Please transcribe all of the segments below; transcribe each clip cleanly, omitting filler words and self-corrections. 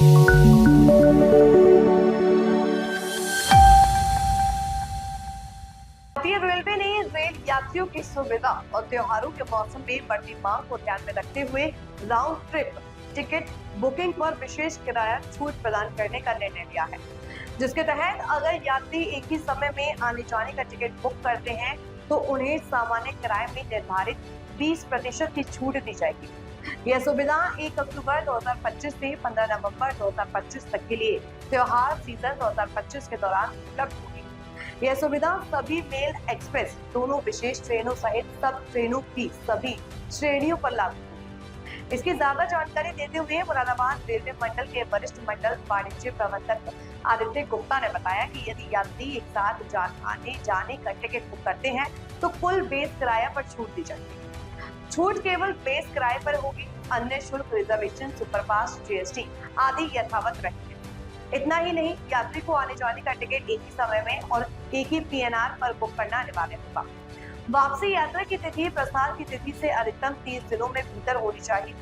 भारतीय रेलवे ने रेल यात्रियों की सुविधा और त्योहारों के मौसम में बढ़ती मांग को ध्यान में रखते हुए राउंड ट्रिप टिकट बुकिंग पर विशेष किराया छूट प्रदान करने का निर्णय लिया है, जिसके तहत अगर यात्री एक ही समय में आने जाने का टिकट बुक करते हैं तो उन्हें सामान्य किराए में निर्धारित 20% की छूट दी जाएगी। यह सुविधा 1 अक्टूबर 2025 से 15 नवंबर 2025 तक के लिए त्योहार सीजन 2025 के दौरान उपलब्ध होगी। यह सुविधा सभी मेल एक्सप्रेस दोनों विशेष ट्रेनों सहित सब ट्रेनों की सभी श्रेणियों पर लागू होगी। इसकी ज्यादा जानकारी देते हुए मुरादाबाद रेलवे मंडल के वरिष्ठ मंडल वाणिज्य प्रबंधक आदित्य गुप्ता ने बताया कि यदि यात्री एक साथ आने जाने का टिकट बुक करते हैं तो कुल बेस किराया पर छूट दी जाएगी। छूट केवल बेस किराए पर होगी, अन्य शुल्क रिजर्वेशन, सुपरफास्ट, जीएसटी आदि यथावत रहेंगे। इतना ही नहीं, यात्री को आने जाने का टिकट एक ही समय में और एक ही पीएनआर पर बुक करना अनिवार्य होगा। वापसी यात्रा की तिथि प्रस्थान की तिथि से अधिकतम 30 दिनों में भीतर होनी चाहिए।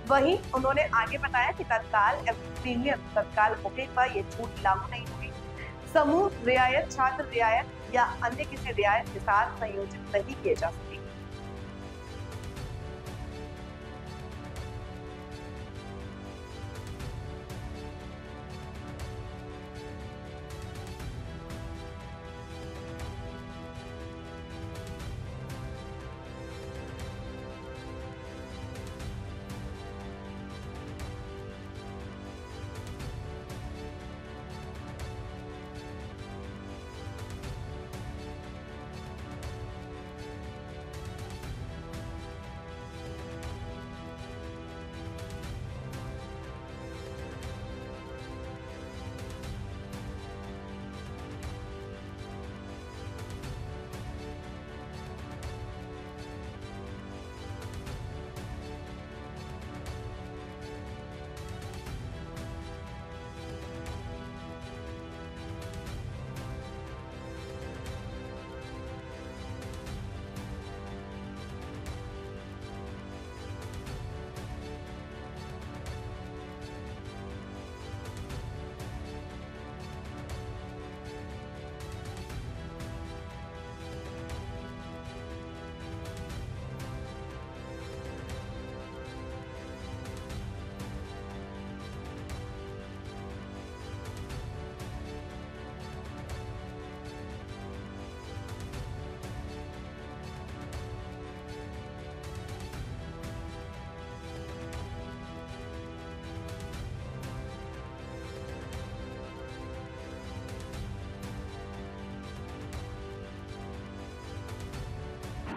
वहीं उन्होंने आगे बताया कि तत्काल एवं प्रीमियम तत्काल बुकिंग पर यह छूट लागू नहीं होगी। समूह रियायत, छात्र रियायत या अन्य किसी रियायत के साथ संयोजित नहीं किए जा सकते।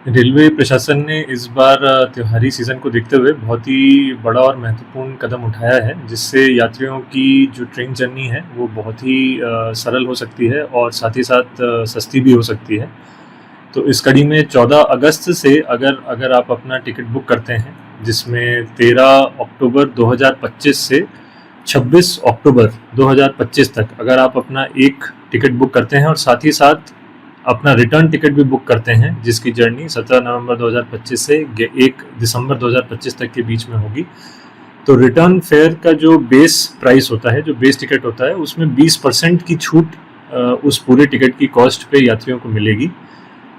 रेलवे प्रशासन ने इस बार त्योहारी सीज़न को देखते हुए बहुत ही बड़ा और महत्वपूर्ण कदम उठाया है, जिससे यात्रियों की जो ट्रेन जर्नी है वो बहुत ही सरल हो सकती है और साथ ही साथ सस्ती भी हो सकती है। तो इस कड़ी में 14 अगस्त से अगर आप अपना टिकट बुक करते हैं, जिसमें 13 अक्टूबर 2025 से 26 अक्टूबर 2025 तक अगर आप अपना एक टिकट बुक करते हैं और साथ ही साथ अपना रिटर्न टिकट भी बुक करते हैं, जिसकी जर्नी 17 नवंबर 2025 से 1 दिसंबर 2025 तक के बीच में होगी, तो रिटर्न फेयर का जो बेस प्राइस होता है, जो बेस टिकट होता है, उसमें 20% की छूट उस पूरे टिकट की कॉस्ट पे यात्रियों को मिलेगी।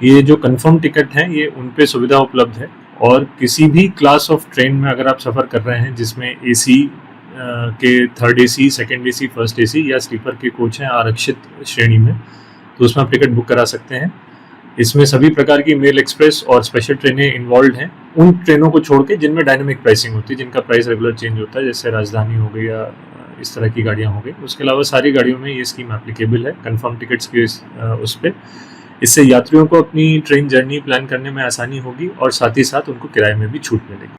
ये जो कंफर्म टिकट हैं ये उन पे सुविधा उपलब्ध है और किसी भी क्लास ऑफ ट्रेन में अगर आप सफ़र कर रहे हैं जिसमें एसी के third AC, second AC, first AC या स्लीपर के कोच हैं आरक्षित श्रेणी में, तो उसमें आप टिकट बुक करा सकते हैं। इसमें सभी प्रकार की मेल एक्सप्रेस और स्पेशल ट्रेनें इन्वॉल्व हैं, उन ट्रेनों को छोड़ के जिनमें डायनामिक प्राइसिंग होती है, जिनका प्राइस रेगुलर चेंज होता है, जैसे राजधानी हो गई या इस तरह की गाड़ियाँ हो गई। उसके अलावा सारी गाड़ियों में ये स्कीम एप्लीकेबल है कंफर्म टिकट्स के उस पर। इससे यात्रियों को अपनी ट्रेन जर्नी प्लान करने में आसानी होगी और साथ ही साथ उनको किराए में भी छूट मिलेगी।